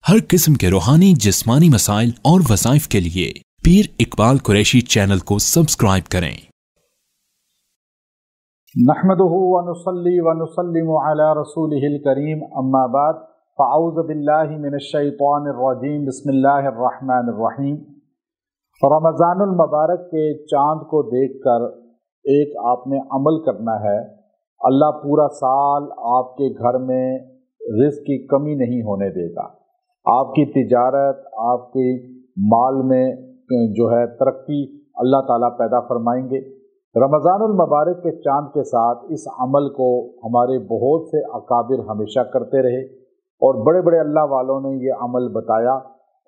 हर किस्म के रूहानी जिस्मानी मसाइल और वज़ाइफ के लिए पीर इकबाल कुरैशी चैनल को सब्सक्राइब करें। नहमदुहु व नुसल्ली व नुसल्लिमु अला रसूलिहिल करीम, अम्मा बाद, फ़अऊज़ु बिल्लाहि मिनश शैतानिर रजीम, बिस्मिल्लाहिर रहमानिर रहीम। रमज़ानुल मुबारक के चाँद को देखकर एक आपने अमल करना है। अल्लाह पूरा साल आपके घर में रिज़्क़ की कमी नहीं होने देगा। आपकी तिजारत, आपके माल में जो है तरक्की अल्लाह ताला पैदा फरमाएंगे। रमज़ानुल मुबारक के चाँद के साथ इस अमल को हमारे बहुत से अकाबिर हमेशा करते रहे और बड़े बड़े अल्लाह वालों ने ये अमल बताया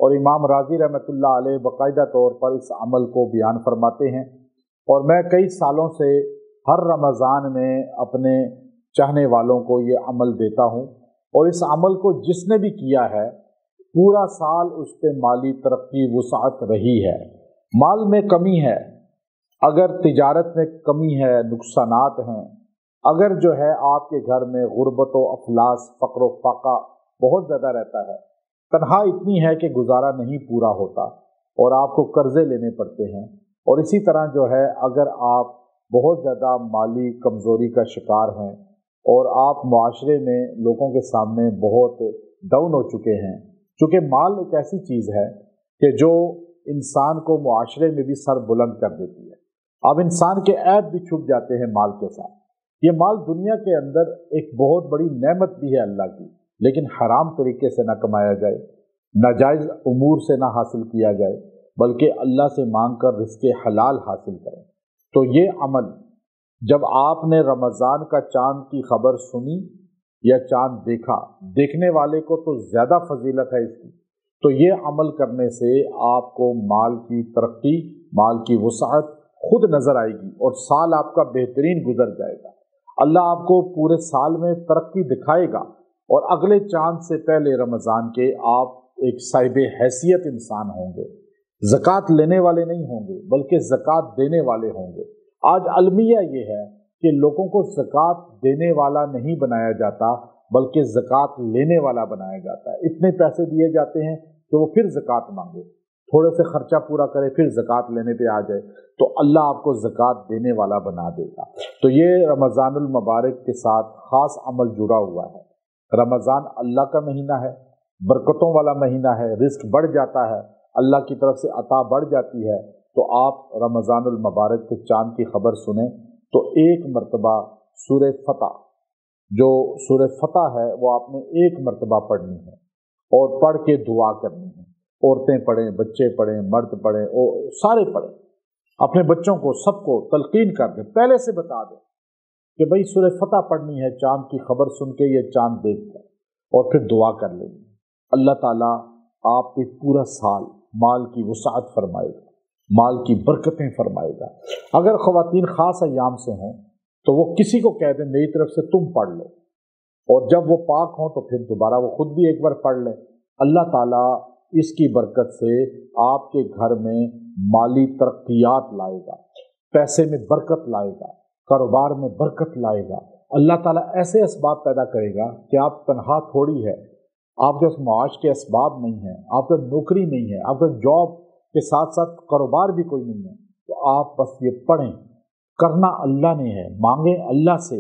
और इमाम राज़ी रहमतुल्लाह अलैह बाकायदा तौर पर इस अमल को बयान फरमाते हैं। और मैं कई सालों से हर रमज़ान में अपने चाहने वालों को ये अमल देता हूँ और इस अमल को जिसने भी किया है पूरा साल उस पर माली तरक्की वुसाअत रही है। माल में कमी है, अगर तिजारत में कमी है, नुकसानात हैं, अगर जो है आपके घर में गुर्बत व अफलास, फ़क्र व फाका बहुत ज़्यादा रहता है, तनहा इतनी है कि गुजारा नहीं पूरा होता और आपको कर्ज़े लेने पड़ते हैं, और इसी तरह जो है अगर आप बहुत ज़्यादा माली कमज़ोरी का शिकार हैं और आप मुआशरे में लोगों के सामने बहुत डाउन हो चुके हैं, चूँकि माल एक ऐसी चीज़ है कि जो इंसान को मुआशरे में भी सर बुलंद कर देती है। अब इंसान के ऐब भी छुप जाते हैं माल के साथ। ये माल दुनिया के अंदर एक बहुत बड़ी नेमत भी है अल्लाह की, लेकिन हराम तरीके से ना कमाया जाए, नाजायज़ उमूर से ना हासिल किया जाए, बल्कि अल्लाह से मांग कर रिज़्क़े हलाल हासिल करें। तो ये अमल जब आपने रमज़ान का चाँद की खबर सुनी या चाँद देखा, देखने वाले को तो ज़्यादा फजीलत है इसकी, तो ये अमल करने से आपको माल की तरक्की, माल की वुसाअत खुद नज़र आएगी और साल आपका बेहतरीन गुजर जाएगा। अल्लाह आपको पूरे साल में तरक्की दिखाएगा और अगले चाँद से पहले रमज़ान के आप एक साहिब हैसियत इंसान होंगे। ज़कात लेने वाले नहीं होंगे बल्कि ज़कात देने वाले होंगे। आज अलमिया ये है कि लोगों को ज़कात देने वाला नहीं बनाया जाता बल्कि ज़कात लेने वाला बनाया जाता है। इतने पैसे दिए जाते हैं कि वो फिर ज़कात मांगे, थोड़े से खर्चा पूरा करे फिर ज़कात लेने पे आ जाए, तो अल्लाह आपको ज़कात देने वाला बना देगा। तो ये रमज़ानुल मुबारक के साथ ख़ास अमल जुड़ा हुआ है। रमज़ान अल्लाह का महीना है, बरकतों वाला महीना है, रिज़्क़ बढ़ जाता है, अल्लाह की तरफ से अता बढ़ जाती है। तो आप रमज़ानुल मुबारक के चाँद की खबर सुने तो एक मरतबा सूरह फतह, जो सूरह फतह है वो आपने एक मरतबा पढ़नी है और पढ़ के दुआ करनी है। औरतें पढ़ें, बच्चे पढ़ें, मर्द पढ़ें और सारे पढ़ें। अपने बच्चों को सबको तलकीन कर दें, पहले से बता दें कि भाई सूरह फतह पढ़नी है चाँद की खबर सुन के, ये चाँद देख कर, और फिर दुआ कर लेंगे। अल्लाह ताला आप पे पूरा साल माल की वुसाअत फरमाएगा, माल की बरकतें फरमाएगा। अगर ख़वातीन ख़ास अय्याम से हों तो वो किसी को कह दें मेरी तरफ से तुम पढ़ लो, और जब वो पाक हों तो फिर दोबारा वो खुद भी एक बार पढ़ लें। अल्लाह ताला इसकी बरकत से आपके घर में माली तरक्कियात लाएगा, पैसे में बरकत लाएगा, कारोबार में बरकत लाएगा। अल्लाह ताला ऐसे असबाब पैदा करेगा कि आप तनहा थोड़ी है, आपके पास माश के असबाब नहीं है, आपका नौकरी नहीं है, आपका जॉब के साथ साथ कारोबार भी कोई नहीं है, तो आप बस ये पढ़ें, करना अल्लाह ने है, मांगे अल्लाह से।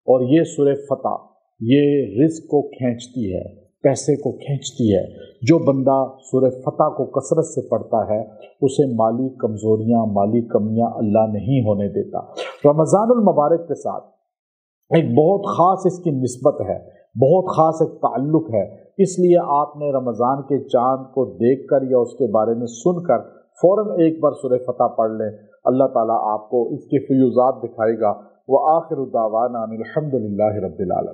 और ये सूरह फतह ये रिज़्क़ को खींचती है, पैसे को खींचती है। जो बंदा सूरह फतह को कसरत से पढ़ता है उसे माली कमज़ोरियाँ, माली कमियाँ अल्लाह नहीं होने देता। रमज़ानुल मुबारक के साथ एक बहुत ख़ास इसकी निस्बत है, बहुत ख़ास एक ताल्लुक़ है। इसलिए आपने रमज़ान के चाँद को देखकर या उसके बारे में सुनकर फ़ौरन एक बार सूरह फतह पढ़ लें। अल्लाह ताला आपको इसके फ़यूज़ात दिखाएगा। व आखिरु दावाना अनिल हम्दुलिल्लाहि रब्बिल आलमीन।